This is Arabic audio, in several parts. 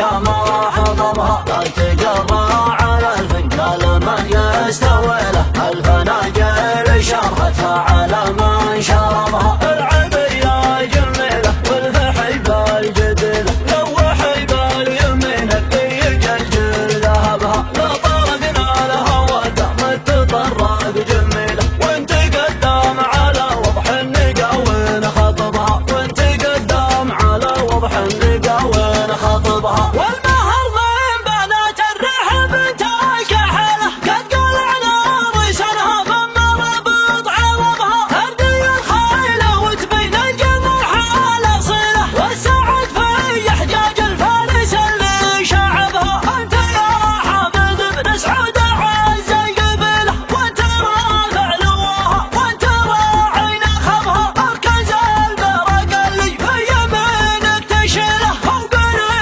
شمع حضبها لا تقرى على الفنجال من يستوي له الفناجل شرحتها على من شربها العبية جميلة والفحي بالجديلة لوحي باليمين اللي يجلجل ذهبها لا طرقنا لها ودام تطرق جميلة وانت قدام على وضح النقاوين خطبها وانت قدام على وضح النقاوين خطبها والمهر من بنات الرحب تكحله قد قلعنا رسلها ضم ربط عربها تردي الخيل وتبين الجموح على صله والسعد في حجاج الفارس اللي شعبها انت يا حامد بن سعود عز القبله وانت رافع لواها وانت راعي نخبها اركز البرق اللي في يمينك تشيله فوق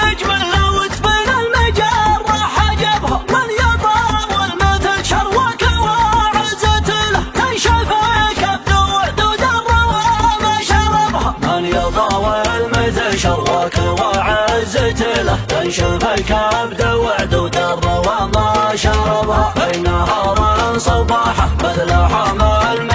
الجمل وتبين المجره حجبها من يطاول مثل شروك وعزت له تنشفك بذوعد ودر وما شربها من يطاول مثل شروك وعزت له تنشفك بذوعد ودر وما شربها بين نهار صباحه مثل حمل